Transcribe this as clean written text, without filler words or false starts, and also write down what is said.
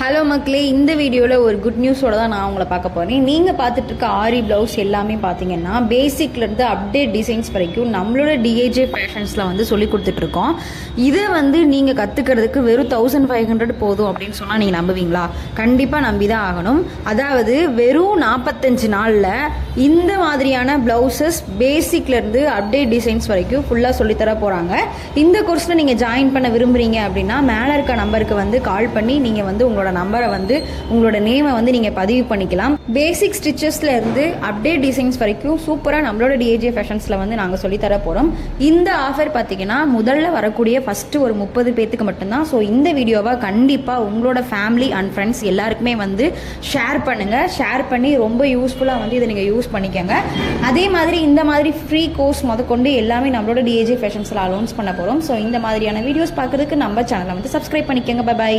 Hello மக்களே, இந்த வீடியோவில் ஒரு குட் நியூஸோட தான் நான் உங்களை பார்க்க போகிறேன். நீங்கள் பார்த்துட்டு இருக்க ஆரி ப்ளவுஸ் எல்லாமே பார்த்தீங்கன்னா பேசிக்லேருந்து அப்டேட் டிசைன்ஸ் வரைக்கும் நம்மளோட டிஏஜே ஃபேஷன்ஸில் வந்து சொல்லி கொடுத்துட்ருக்கோம். இதை வந்து நீங்கள் கற்றுக்கிறதுக்கு வெறும் 1500 போதும் அப்படின்னு சொன்னால் நீங்கள் நம்புவீங்களா? கண்டிப்பாக நம்பி தான் ஆகணும். அதாவது வெறும் 45 நாளில் இந்த மாதிரியான ப்ளவுசஸ் பேசிக்லேருந்து அப்டேட் டிசைன்ஸ் வரைக்கும் ஃபுல்லாக சொல்லித்தர போகிறாங்க. இந்த கோர்ஸில் நீங்கள் ஜாயின் பண்ண விரும்புகிறீங்க அப்படின்னா மேலே இருக்க நம்பருக்கு வந்து கால் பண்ணி நீங்கள் வந்து உங்களோட நம்பரை வந்து உங்களோட நேமை வந்து நீங்கள் பதிவு பண்ணிக்கலாம். பேசிக் ஸ்டிச்சஸ்ல இருந்து அப்டேட் டிசைன்ஸ் வரைக்கும் சூப்பராக நம்மளோட டிஏஜே ஃபேஷன்ஸில் வந்து நாங்கள் சொல்லித்தர போகிறோம். இந்த ஆஃபர் பார்த்தீங்கன்னா முதல்ல வரக்கூடிய ஃபஸ்ட்டு ஒரு 30 பேத்துக்கு மட்டும்தான். ஸோ இந்த வீடியோவை கண்டிப்பாக உங்களோட ஃபேமிலி அண்ட் ஃப்ரெண்ட்ஸ் எல்லாருக்குமே வந்து ஷேர் பண்ணுங்கள். ஷேர் பண்ணி ரொம்ப யூஸ்ஃபுல்லாக வந்து இதை நீங்கள் யூஸ் பண்ணிக்கோங்க. அதே மாதிரி இந்த மாதிரி ஃப்ரீ கோர்ஸ் முதற்கொண்டு எல்லாமே நம்மளோட டிஏஜே ஃபேஷன்ஸில் அலௌன்ஸ் பண்ண போகிறோம். ஸோ இந்த மாதிரியான வீடியோஸ் பார்க்குறதுக்கு நம்ம சேனலை வந்து சப்ஸ்கிரைப் பண்ணிக்கோங்க. பை.